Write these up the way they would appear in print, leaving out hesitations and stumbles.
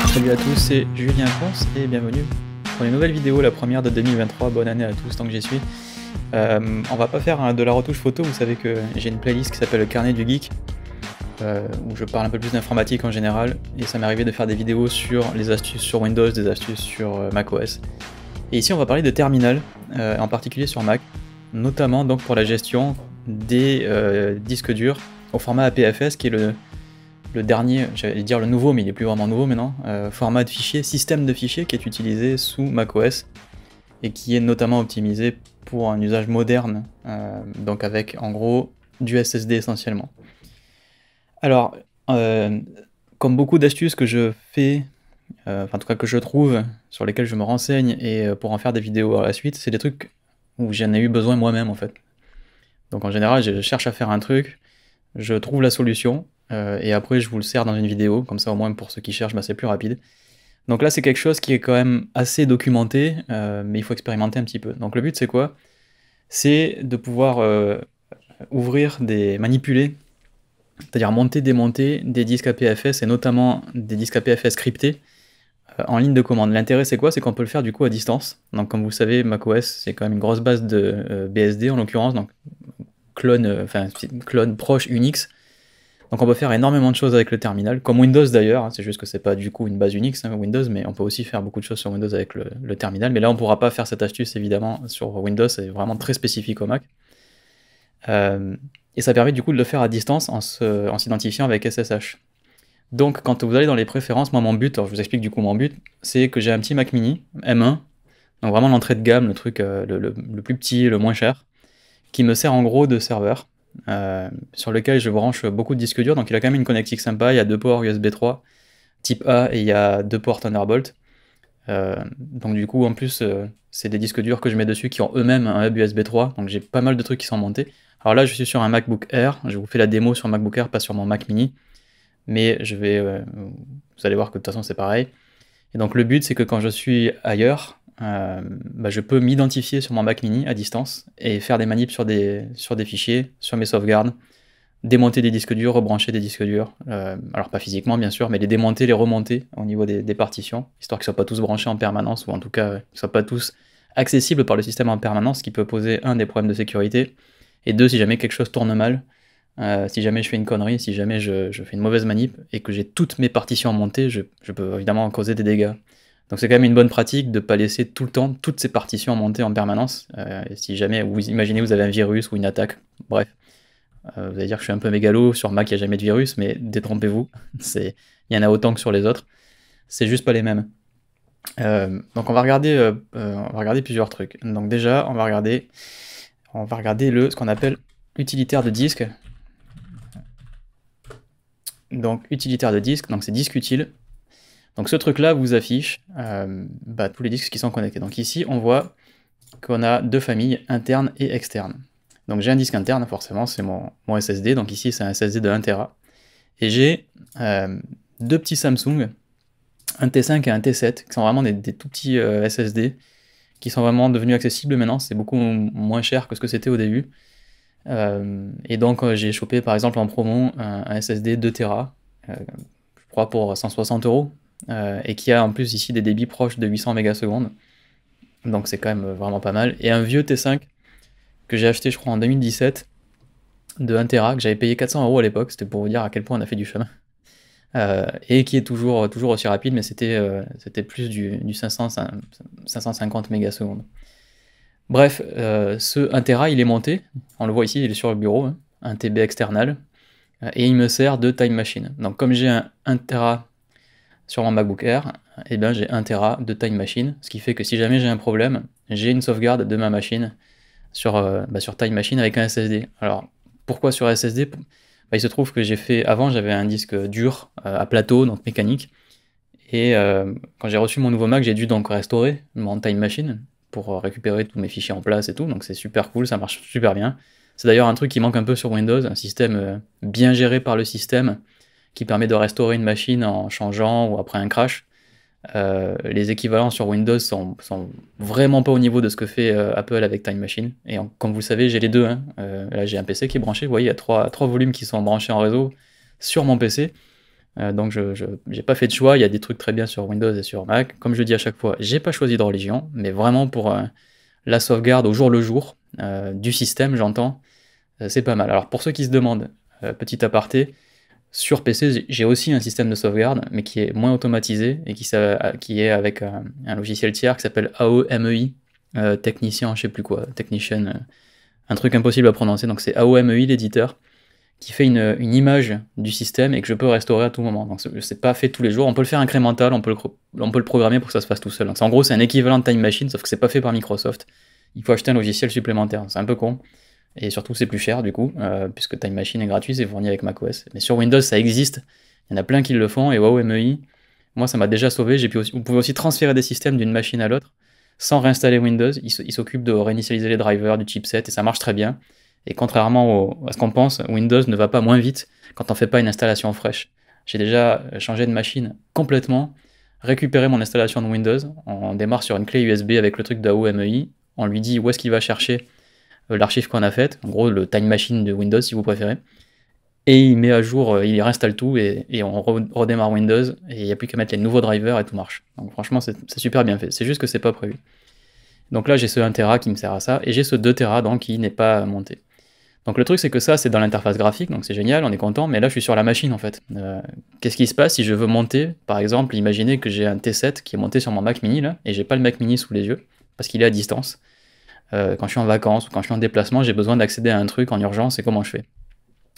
Salut à tous, c'est Julien Ponce et bienvenue pour une nouvelle vidéo, la première de 2023. Bonne année à tous tant que j'y suis. On va pas faire de la retouche photo, vous savez que j'ai une playlist qui s'appelle le Carnet du Geek où je parle un peu plus d'informatique en général et ça m'est arrivé de faire des vidéos sur les astuces sur Windows, des astuces sur macOS. Et ici on va parler de terminal, en particulier sur Mac, notamment donc pour la gestion des disques durs au format APFS qui est le dernier, j'allais dire le nouveau, mais il n'est plus vraiment nouveau maintenant, format de fichier, système de fichier qui est utilisé sous macOS et qui est notamment optimisé pour un usage moderne, donc avec en gros du SSD essentiellement. Alors, comme beaucoup d'astuces que je fais, en tout cas que je trouve, sur lesquelles je me renseigne et pour en faire des vidéos à la suite, c'est des trucs où j'en ai eu besoin moi-même en fait. Donc en général, je cherche à faire un truc, je trouve la solution, et après je vous le sers dans une vidéo, comme ça au moins pour ceux qui cherchent, c'est plus rapide. Donc là c'est quelque chose qui est quand même assez documenté, mais il faut expérimenter un petit peu. Donc le but c'est quoi? C'est de pouvoir manipuler, c'est-à-dire monter, démonter des disques APFS, et notamment des disques APFS scriptés, en ligne de commande. L'intérêt c'est quoi? C'est qu'on peut le faire du coup à distance. Donc comme vous le savez, macOS c'est quand même une grosse base de BSD en l'occurrence, donc clone proche Unix. Donc on peut faire énormément de choses avec le terminal, comme Windows d'ailleurs, c'est juste que c'est pas du coup une base Unix, Windows, mais on peut aussi faire beaucoup de choses sur Windows avec le terminal, mais là on pourra pas faire cette astuce évidemment sur Windows, c'est vraiment très spécifique au Mac. Et ça permet du coup de le faire à distance en s'identifiant avec SSH. Donc quand vous allez dans les préférences, moi mon but, alors je vous explique du coup mon but, c'est que j'ai un petit Mac mini, M1, donc vraiment l'entrée de gamme, le truc le plus petit, le moins cher, qui me sert en gros de serveur. Sur lequel je branche beaucoup de disques durs, donc il a quand même une connectique sympa, il y a deux ports USB 3 type A et il y a deux ports Thunderbolt. Donc du coup en plus c'est des disques durs que je mets dessus qui ont eux-mêmes un hub USB 3, donc j'ai pas mal de trucs qui sont montés. Alors là je suis sur un MacBook Air, je vous fais la démo sur MacBook Air, pas sur mon Mac mini, mais vous allez voir que de toute façon c'est pareil. Et donc le but c'est que quand je suis ailleurs, je peux m'identifier sur mon Mac mini à distance et faire des manips sur des fichiers, sur mes sauvegardes, démonter des disques durs, rebrancher des disques durs, alors pas physiquement bien sûr, mais les démonter, les remonter au niveau des partitions, histoire qu'ils ne soient pas tous branchés en permanence, ou en tout cas qu'ils ne soient pas tous accessibles par le système en permanence, ce qui peut poser un des problèmes de sécurité, et deux, si jamais quelque chose tourne mal, si jamais je fais une connerie, si jamais je fais une mauvaise manip, et que j'ai toutes mes partitions montées, je peux évidemment causer des dégâts. Donc c'est quand même une bonne pratique de ne pas laisser tout le temps toutes ces partitions montées en permanence. Et si jamais vous imaginez vous avez un virus ou une attaque, bref, vous allez dire que je suis un peu mégalo, sur Mac il n'y a jamais de virus, mais détrompez-vous, il y en a autant que sur les autres, c'est juste pas les mêmes. Donc on va regarder plusieurs trucs. Donc déjà on va regarder ce qu'on appelle utilitaire de disque. Donc utilitaire de disque, donc c'est disque utile. Donc ce truc-là vous affiche tous les disques qui sont connectés. Donc ici, on voit qu'on a deux familles, interne et externe. Donc j'ai un disque interne, forcément, c'est mon SSD. Donc ici, c'est un SSD de 1 Tera. Et j'ai deux petits Samsung, un T5 et un T7, qui sont vraiment des tout petits SSD, qui sont vraiment devenus accessibles maintenant. C'est beaucoup moins cher que ce que c'était au début. Et donc j'ai chopé, par exemple, en promo, un SSD 2 Tera, je crois pour 160 €. Et qui a en plus ici des débits proches de 800 mégasecondes, donc c'est quand même vraiment pas mal, et un vieux T5 que j'ai acheté je crois en 2017 de 1 Tera, que j'avais payé 400 € à l'époque, c'était pour vous dire à quel point on a fait du chemin, et qui est toujours aussi rapide, mais c'était plus du 550 mégasecondes. Bref, ce 1 Tera il est monté, on le voit ici, il est sur le bureau, hein, un TB external, et il me sert de Time Machine. Donc comme j'ai un 1 Tera sur mon MacBook Air, et bien j'ai 1 Tera de Time Machine, ce qui fait que si jamais j'ai un problème, j'ai une sauvegarde de ma machine sur Time Machine avec un SSD. Alors pourquoi sur SSD? Il se trouve que avant j'avais un disque dur à plateau, donc mécanique, et quand j'ai reçu mon nouveau Mac, j'ai dû donc restaurer mon Time Machine pour récupérer tous mes fichiers en place et tout, donc c'est super cool, ça marche super bien. C'est d'ailleurs un truc qui manque un peu sur Windows, un système bien géré par le système, qui permet de restaurer une machine en changeant ou après un crash. Les équivalents sur Windows sont vraiment pas au niveau de ce que fait Apple avec Time Machine. Et comme vous le savez, j'ai les deux. Hein. Là, j'ai un PC qui est branché. Vous voyez, il y a trois volumes qui sont branchés en réseau sur mon PC. Donc j'ai pas fait de choix, il y a des trucs très bien sur Windows et sur Mac. Comme je dis à chaque fois, j'ai pas choisi de religion, mais vraiment pour la sauvegarde au jour le jour du système, j'entends, c'est pas mal. Alors pour ceux qui se demandent, petit aparté, sur PC, j'ai aussi un système de sauvegarde, mais qui est moins automatisé et qui est avec un logiciel tiers qui s'appelle AOMEI, technicien, je sais plus quoi, technician, un truc impossible à prononcer, donc c'est AOMEI l'éditeur, qui fait une image du système et que je peux restaurer à tout moment. Donc c'est pas fait tous les jours, on peut le faire incrémental, on peut le programmer pour que ça se fasse tout seul. Donc en gros c'est un équivalent de Time Machine, sauf que c'est pas fait par Microsoft. Il faut acheter un logiciel supplémentaire, c'est un peu con. Et surtout c'est plus cher du coup, puisque Time Machine est gratuit, c'est fourni avec macOS. Mais sur Windows ça existe, il y en a plein qui le font, et AOMEI, moi ça m'a déjà sauvé. Vous pouvez aussi transférer des systèmes d'une machine à l'autre sans réinstaller Windows, il s'occupe de réinitialiser les drivers du chipset et ça marche très bien. Et contrairement à ce qu'on pense, Windows ne va pas moins vite quand on ne fait pas une installation fraîche. J'ai déjà changé de machine complètement, récupéré mon installation de Windows, on démarre sur une clé USB avec le truc d'AOMEI, on lui dit où est-ce qu'il va chercher l'archive qu'on a faite, en gros le Time Machine de Windows si vous préférez, et il met à jour, il réinstalle tout et on redémarre Windows et il n'y a plus qu'à mettre les nouveaux drivers et tout marche. Donc franchement c'est super bien fait, c'est juste que c'est pas prévu. Donc là j'ai ce 1 Tera qui me sert à ça et j'ai ce 2 Tera donc qui n'est pas monté. Donc le truc c'est que ça c'est dans l'interface graphique, donc c'est génial, on est content, mais là je suis sur la machine en fait. Qu'est-ce qui se passe si je veux monter, par exemple, imaginez que j'ai un T7 qui est monté sur mon Mac mini là, et j'ai pas le Mac mini sous les yeux, parce qu'il est à distance. Quand je suis en vacances ou quand je suis en déplacement, j'ai besoin d'accéder à un truc en urgence, et comment je fais?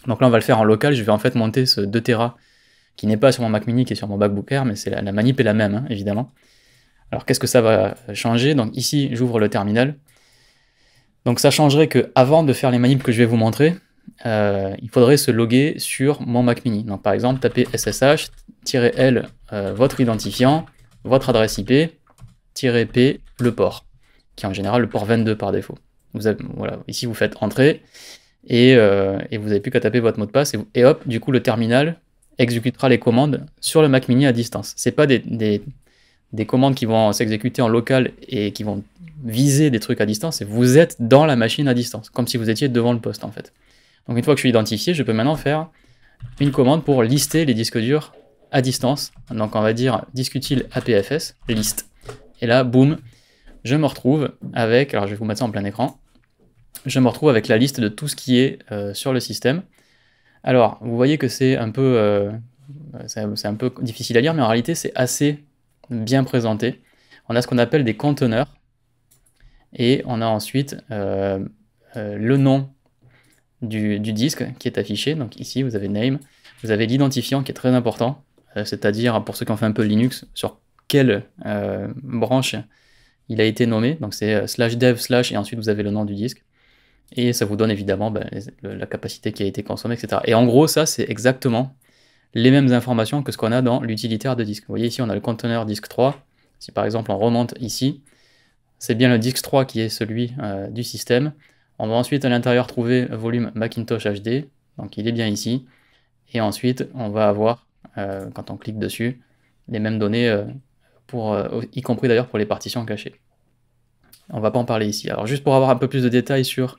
Donc là on va le faire en local, je vais en fait monter ce 2 Tera qui n'est pas sur mon Mac mini, qui est sur mon MacBook Air, mais la manip est la même, hein, évidemment. Alors qu'est-ce que ça va changer? Donc ici j'ouvre le terminal. Donc ça changerait que avant de faire les manips que je vais vous montrer, il faudrait se loguer sur mon Mac mini. Donc par exemple, tapez SSH-L, votre identifiant, votre adresse IP-P, le port, qui est en général le port 22 par défaut. Voilà, ici vous faites entrer, et vous n'avez plus qu'à taper votre mot de passe, et hop, du coup le terminal exécutera les commandes sur le Mac mini à distance. C'est pas des commandes qui vont s'exécuter en local et qui vont viser des trucs à distance, et vous êtes dans la machine à distance, comme si vous étiez devant le poste en fait. Donc une fois que je suis identifié, je peux maintenant faire une commande pour lister les disques durs à distance. Donc on va dire disque utile APFS, list. Et là, boum, je me retrouve avec, alors je vais vous mettre ça en plein écran, je me retrouve avec la liste de tout ce qui est sur le système. Alors, vous voyez que c'est un peu difficile à lire, mais en réalité c'est assez bien présenté. On a ce qu'on appelle des conteneurs, et on a ensuite le nom du disque qui est affiché. Donc ici vous avez name, vous avez l'identifiant qui est très important, c'est-à-dire pour ceux qui ont fait un peu Linux, sur quelle branche il a été nommé. Donc c'est /dev/ et ensuite vous avez le nom du disque, et ça vous donne évidemment la capacité qui a été consommée, etc. Et en gros ça c'est exactement les mêmes informations que ce qu'on a dans l'utilitaire de disque. Vous voyez ici on a le conteneur disque 3, si par exemple on remonte ici, c'est bien le disque 3 qui est celui du système. On va ensuite à l'intérieur trouver volume Macintosh HD, donc il est bien ici, et ensuite on va avoir, quand on clique dessus, les mêmes données, y compris d'ailleurs pour les partitions cachées. On va pas en parler ici. Alors juste pour avoir un peu plus de détails sur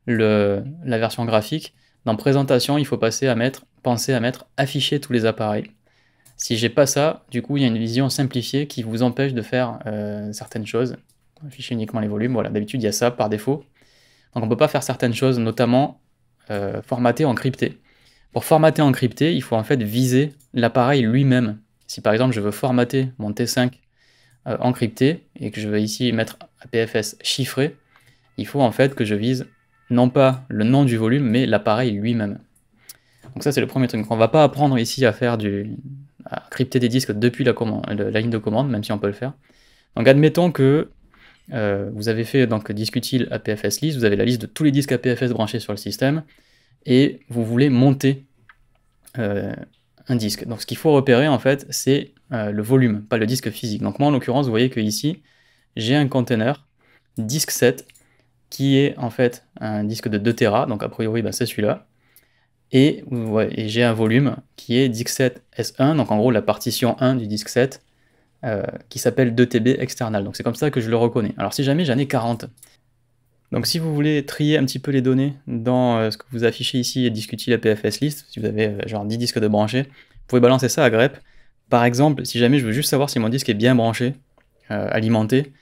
la version graphique, dans présentation il faut penser à mettre afficher tous les appareils. Si j'ai pas ça, du coup il y a une vision simplifiée qui vous empêche de faire certaines choses. Afficher uniquement les volumes, voilà, d'habitude il y a ça par défaut. Donc on peut pas faire certaines choses, notamment formater en crypté. Pour formater en crypté, il faut en fait viser l'appareil lui-même. Si par exemple je veux formater mon T5 encrypté et que je veux ici mettre APFS chiffré, il faut en fait que je vise non pas le nom du volume, mais l'appareil lui-même. Donc ça c'est le premier truc. Donc, on va pas apprendre ici à faire à crypter des disques depuis la ligne de commande, même si on peut le faire. Donc admettons que vous avez fait donc disque utile APFS list, vous avez la liste de tous les disques APFS branchés sur le système, et vous voulez monter un disque. Donc ce qu'il faut repérer en fait, c'est le volume, pas le disque physique. Donc moi en l'occurrence, vous voyez que ici, j'ai un container disque 7 qui est en fait un disque de 2 Tera, donc a priori c'est celui-là, et j'ai un volume qui est disque 7 S1, donc en gros la partition 1 du disque 7, qui s'appelle 2TB external, donc c'est comme ça que je le reconnais. Alors si jamais j'en ai 40, donc si vous voulez trier un petit peu les données dans ce que vous affichez ici et disque utile APFS list, si vous avez genre 10 disques de branchés, Vous pouvez balancer ça à grep. Par exemple, si jamais je veux juste savoir si mon disque est bien branché, alimenté,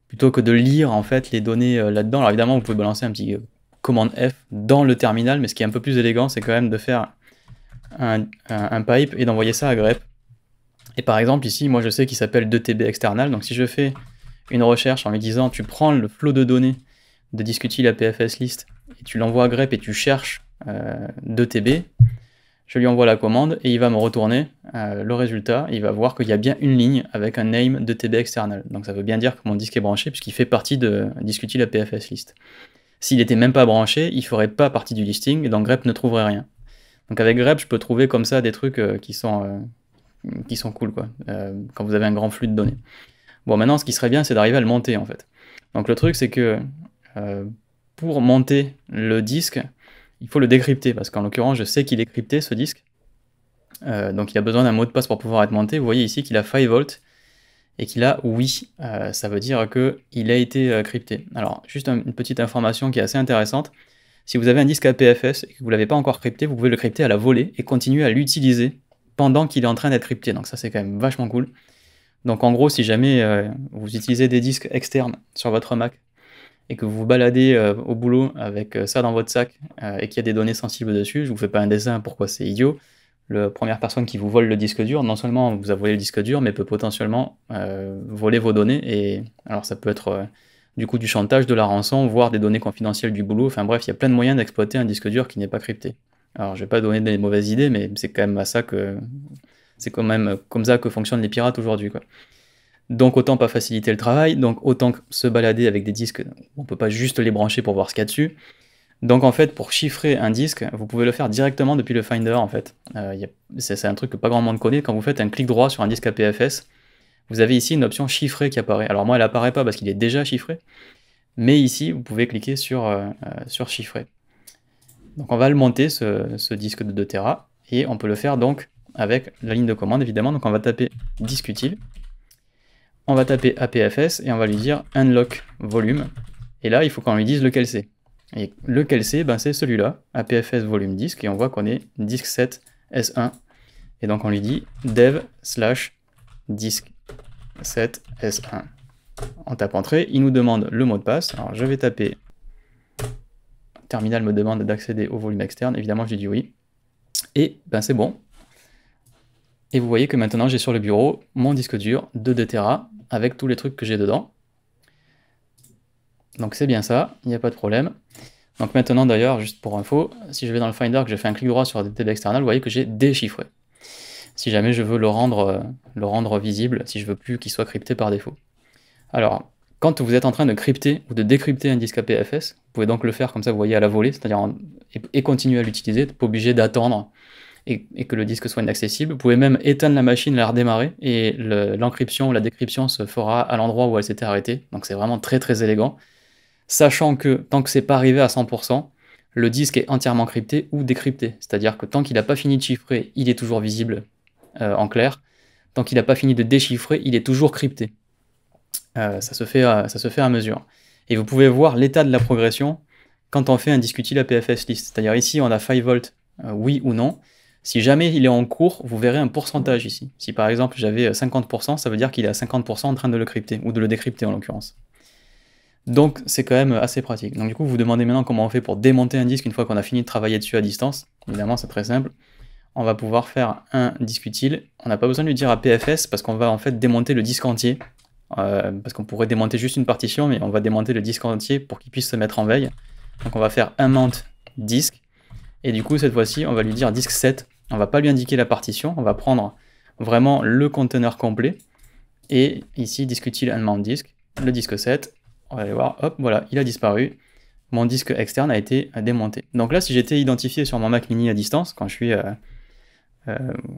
plutôt que de lire en fait les données là-dedans. Alors évidemment, vous pouvez balancer un petit commande F dans le terminal, mais ce qui est un peu plus élégant, c'est quand même de faire un pipe et d'envoyer ça à grep. Et par exemple, ici, moi je sais qu'il s'appelle 2TB external, donc si je fais une recherche en lui disant tu prends le flot de données de disque utile APFS list et tu l'envoies à grep et tu cherches 2TB, je lui envoie la commande et il va me retourner le résultat. Il va voir qu'il y a bien une ligne avec un name 2TB external. Donc ça veut bien dire que mon disque est branché puisqu'il fait partie de disque utile APFS list. S'il n'était même pas branché, il ne ferait pas partie du listing et donc grep ne trouverait rien. Donc avec grep, je peux trouver comme ça des trucs qui sont cool, quoi, quand vous avez un grand flux de données. Bon, maintenant, ce qui serait bien, c'est d'arriver à le monter, en fait. Donc le truc, c'est que pour monter le disque, il faut le décrypter, parce qu'en l'occurrence, je sais qu'il est crypté, ce disque. Donc il a besoin d'un mot de passe pour pouvoir être monté. Vous voyez ici qu'il a 5 volts et qu'il a oui. Ça veut dire qu'il a été crypté. Alors, juste une petite information qui est assez intéressante. Si vous avez un disque APFS et que vous ne l'avez pas encore crypté, vous pouvez le crypter à la volée et continuer à l'utiliser pendant qu'il est en train d'être crypté. Donc ça, c'est quand même vachement cool. Donc en gros, si jamais vous utilisez des disques externes sur votre Mac et que vous vous baladez au boulot avec ça dans votre sac et qu'il y a des données sensibles dessus, je vous fais pas un dessin, pourquoi c'est idiot. La première personne qui vous vole le disque dur, non seulement vous a volé le disque dur, mais peut potentiellement voler vos données. Et alors ça peut être du coup du chantage, de la rançon, voire des données confidentielles du boulot. Enfin bref, il y a plein de moyens d'exploiter un disque dur qui n'est pas crypté. Alors je vais pas donner des mauvaises idées, mais c'est quand même à ça que c'est quand même comme ça que fonctionnent les pirates aujourd'hui, quoi. Donc autant pas faciliter le travail, donc autant se balader avec des disques, on peut pas juste les brancher pour voir ce qu'il y a dessus. Donc en fait, pour chiffrer un disque, vous pouvez le faire directement depuis le Finder, en fait. C'est un truc que pas grand monde connaît. Quand vous faites un clic droit sur un disque APFS, vous avez ici une option chiffrée qui apparaît. Alors moi, elle apparaît pas parce qu'il est déjà chiffré, mais ici, vous pouvez cliquer sur chiffrer. Donc on va le monter, ce disque de 2 Tera, et on peut le faire donc avec la ligne de commande, évidemment. Donc on va taper disque utile, on va taper APFS, et on va lui dire unlock volume, et là, il faut qu'on lui dise lequel c'est. Et lequel c'est, ben c'est celui-là, APFS volume disque, et on voit qu'on est disque 7 S1, et donc on lui dit dev / disque 7 S1. On tape entrée, il nous demande le mot de passe, alors je vais taper, terminal me demande d'accéder au volume externe, évidemment je lui dis oui, et ben c'est bon. Et vous voyez que maintenant j'ai sur le bureau mon disque dur de 2 Tera avec tous les trucs que j'ai dedans. Donc c'est bien ça, il n'y a pas de problème. Donc maintenant d'ailleurs, juste pour info, si je vais dans le Finder, que je fais un clic droit sur DTB external, vous voyez que j'ai déchiffré. Si jamais je veux le rendre visible, si je veux plus qu'il soit crypté par défaut. Alors, quand vous êtes en train de crypter ou de décrypter un disque APFS, vous pouvez donc le faire comme ça, vous voyez, à la volée, c'est-à-dire et continuer à l'utiliser, pas obligé d'attendre et que le disque soit inaccessible. Vous pouvez même éteindre la machine, la redémarrer, et l'encryption ou la décryption se fera à l'endroit où elle s'était arrêtée. Donc c'est vraiment très très élégant. Sachant que tant que c'est pas arrivé à 100%, le disque est entièrement crypté ou décrypté. C'est-à-dire que tant qu'il n'a pas fini de chiffrer, il est toujours visible en clair. Tant qu'il n'a pas fini de déchiffrer, il est toujours crypté. Ça se fait à mesure. Et vous pouvez voir l'état de la progression quand on fait un disque utile APFS list. C'est-à-dire ici, on a 5 volts, oui ou non. Si jamais il est en cours, vous verrez un pourcentage ici. Si par exemple j'avais 50%, ça veut dire qu'il est à 50% en train de le crypter, ou de le décrypter en l'occurrence. Donc c'est quand même assez pratique. Donc du coup, vous vous demandez maintenant comment on fait pour démonter un disque une fois qu'on a fini de travailler dessus à distance. Évidemment, c'est très simple. On va pouvoir faire un disque utile. On n'a pas besoin de lui dire APFS parce qu'on va en fait démonter le disque entier. Parce qu'on pourrait démonter juste une partition, mais on va démonter le disque entier pour qu'il puisse se mettre en veille. Donc on va faire un mount disque. Et du coup, cette fois-ci, on va lui dire disque 7. On va pas lui indiquer la partition, on va prendre vraiment le conteneur complet. Et ici, disque utile unmount disque, le disque 7. On va aller voir, hop, voilà, il a disparu. Mon disque externe a été démonté. Donc là, si j'étais identifié sur mon Mac mini à distance, quand je suis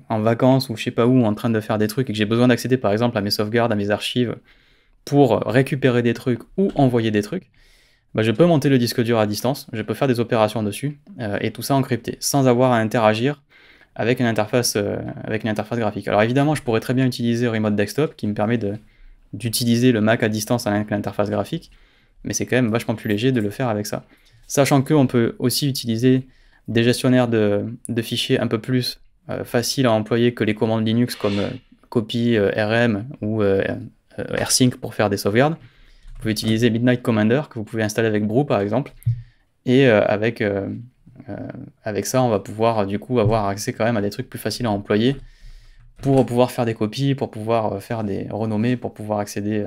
en vacances ou je sais pas où, en train de faire des trucs et que j'ai besoin d'accéder par exemple à mes sauvegardes, à mes archives, pour récupérer des trucs ou envoyer des trucs, bah, je peux monter le disque dur à distance, je peux faire des opérations dessus, et tout ça encrypté, sans avoir à interagir avec une interface graphique. Alors évidemment, je pourrais très bien utiliser Remote Desktop, qui me permet d'utiliser le Mac à distance avec l'interface graphique, mais c'est quand même vachement plus léger de le faire avec ça. Sachant qu'on peut aussi utiliser des gestionnaires de fichiers un peu plus facile à employer que les commandes Linux comme copy, rm ou rsync pour faire des sauvegardes. Vous pouvez utiliser Midnight Commander que vous pouvez installer avec Brew par exemple, et avec ça on va pouvoir du coup avoir accès quand même à des trucs plus faciles à employer pour pouvoir faire des copies, pour pouvoir faire des renommées, pour pouvoir accéder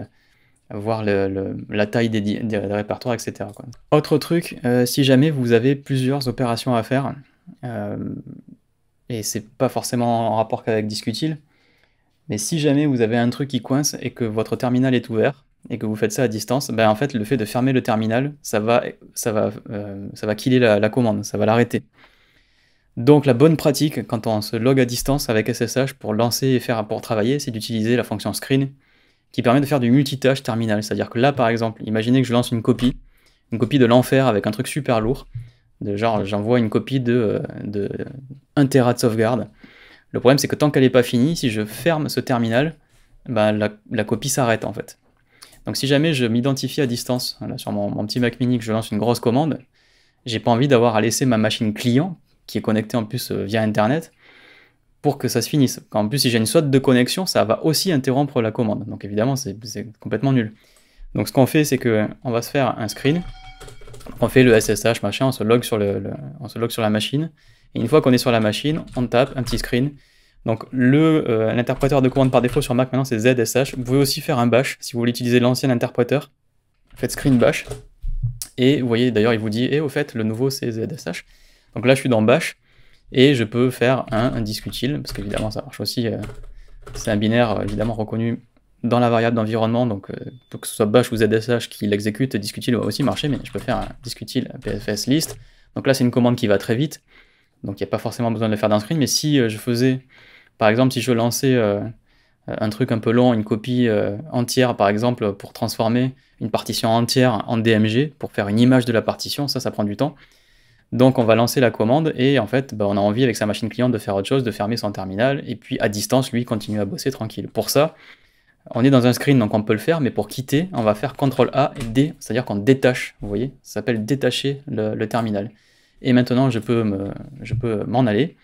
à voir la taille des répertoires, etc. quoi. Autre truc, si jamais vous avez plusieurs opérations à faire, et c'est pas forcément en rapport qu'avec Discutil, mais si jamais vous avez un truc qui coince et que votre terminal est ouvert, et que vous faites ça à distance, ben en fait le fait de fermer le terminal, ça va killer la commande, ça va l'arrêter. Donc la bonne pratique quand on se log à distance avec SSH pour lancer et pour travailler, c'est d'utiliser la fonction screen qui permet de faire du multitâche terminal. C'est-à-dire que là par exemple, imaginez que je lance une copie de l'enfer avec un truc super lourd, genre j'envoie une copie de 1 Tera de sauvegarde. Le problème c'est que tant qu'elle n'est pas finie, si je ferme ce terminal, ben, la copie s'arrête en fait. Donc si jamais je m'identifie à distance, là, sur mon petit Mac mini, que je lance une grosse commande, j'ai pas envie d'avoir à laisser ma machine client, qui est connectée en plus via internet, pour que ça se finisse. En plus si j'ai une saute de connexion, ça va aussi interrompre la commande. Donc évidemment c'est complètement nul. Donc ce qu'on fait c'est qu'on va se faire un screen, on fait le SSH machin, on se log sur la machine, et une fois qu'on est sur la machine, on tape un petit screen. Donc l'interpréteur de commande par défaut sur Mac maintenant c'est ZSH. Vous pouvez aussi faire un bash si vous voulez utiliser l'ancien interpréteur. Faites screen bash. Et vous voyez d'ailleurs il vous dit au fait le nouveau c'est ZSH. Donc là je suis dans bash et je peux faire un discutil parce qu'évidemment ça marche aussi. C'est un binaire évidemment reconnu dans la variable d'environnement. Donc que ce soit bash ou ZSH qui l'exécute, discutil va aussi marcher, mais je peux faire un discutil pfs list. Donc là c'est une commande qui va très vite. Donc il n'y a pas forcément besoin de le faire d'un screen, mais si je faisais, par exemple, si je lançais un truc un peu long, une copie entière, par exemple, pour transformer une partition entière en DMG, pour faire une image de la partition, ça prend du temps. Donc on va lancer la commande, et en fait, on a envie avec sa machine cliente de faire autre chose, de fermer son terminal, et puis à distance, lui, continuer à bosser tranquille. Pour ça, on est dans un screen, donc on peut le faire, mais pour quitter, on va faire CTRL-A et D, c'est-à-dire qu'on détache, vous voyez, ça s'appelle détacher le terminal. Et maintenant, je peux m'en aller.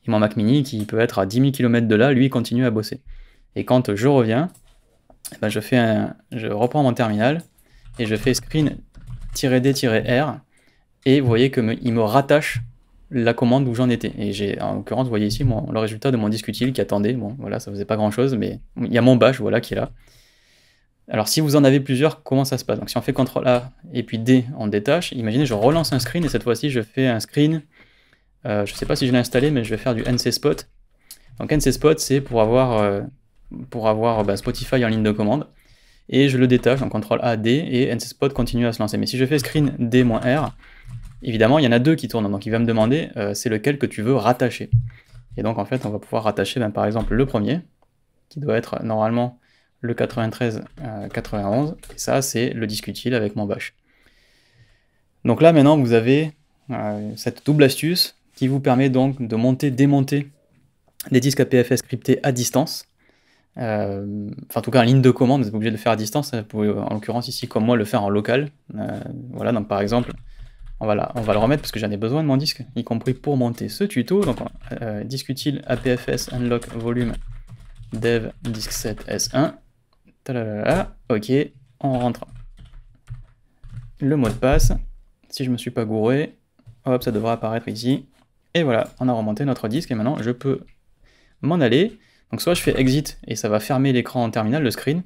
Et mon Mac mini, qui peut être à 10 000 km de là, lui, continue à bosser. Et quand je reviens, je reprends mon terminal, et je fais screen-D-R, et vous voyez qu'il me rattache la commande où j'en étais. Et en l'occurrence, vous voyez ici le résultat de mon discutil qui attendait. Bon, voilà, ça faisait pas grand-chose, mais il y a mon bash, voilà, qui est là. Alors si vous en avez plusieurs, comment ça se passe? Donc si on fait CTRL-A et puis D, on détache. Imaginez, je relance un screen et cette fois-ci, je fais un screen. Je ne sais pas si je l'ai installé, mais je vais faire du NCSpot. Donc NCSpot, c'est pour avoir Spotify en ligne de commande. Et je le détache, donc CTRL-A, D, et NCSpot continue à se lancer. Mais si je fais screen D-R, évidemment, il y en a deux qui tournent. Donc il va me demander c'est lequel que tu veux rattacher. Et donc en fait, on va pouvoir rattacher par exemple le premier, qui doit être normalement le 93-91, et ça c'est le disque utile avec mon bash. Donc là maintenant vous avez cette double astuce qui vous permet donc de monter, démonter les disques APFS cryptés à distance. Enfin en tout cas en ligne de commande, vous n'êtes pas obligé de le faire à distance, vous pouvez en l'occurrence ici comme moi le faire en local. Voilà, donc par exemple, on va le remettre parce que j'en ai besoin de mon disque, y compris pour monter ce tuto. Donc disque utile APFS unlock volume dev disk set S1. Ok, on rentre le mot de passe. Si je me suis pas gouré, hop, ça devrait apparaître ici. Et voilà, on a remonté notre disque et maintenant je peux m'en aller. Donc soit je fais exit et ça va fermer l'écran en terminal, le screen,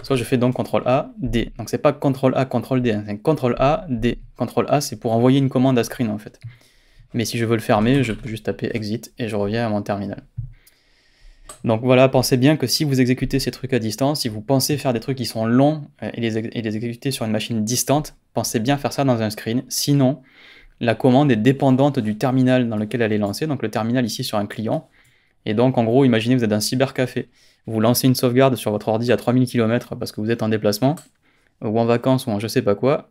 soit je fais donc CTRL-A, D. Donc c'est pas CTRL-A, CTRL-D, hein, c'est CTRL-A, D. CTRL-A c'est pour envoyer une commande à screen en fait. Mais si je veux le fermer, je peux juste taper exit et je reviens à mon terminal. Donc voilà, pensez bien que si vous exécutez ces trucs à distance, si vous pensez faire des trucs qui sont longs et les exécuter sur une machine distante, pensez bien faire ça dans un screen, sinon la commande est dépendante du terminal dans lequel elle est lancée, donc le terminal ici sur un client. Et donc en gros, imaginez vous êtes dans un cybercafé, vous lancez une sauvegarde sur votre ordi à 3000 km parce que vous êtes en déplacement, ou en vacances, ou en je sais pas quoi,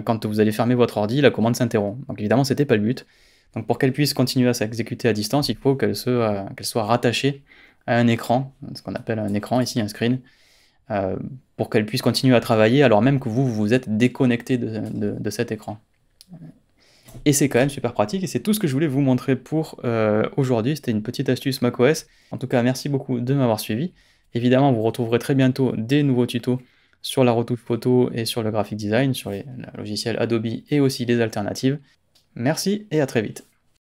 quand vous allez fermer votre ordi, la commande s'interrompt. Donc évidemment, c'était pas le but. Donc pour qu'elle puisse continuer à s'exécuter à distance, il faut qu'elle soit rattachée à un écran, ce qu'on appelle un écran, ici un screen, pour qu'elle puisse continuer à travailler alors même que vous êtes déconnecté de cet écran. Et c'est quand même super pratique, et c'est tout ce que je voulais vous montrer pour aujourd'hui. C'était une petite astuce macOS. En tout cas, merci beaucoup de m'avoir suivi. Évidemment, vous retrouverez très bientôt des nouveaux tutos sur la retouche photo et sur le graphic design, sur les logiciels Adobe et aussi les alternatives. Merci et à très vite.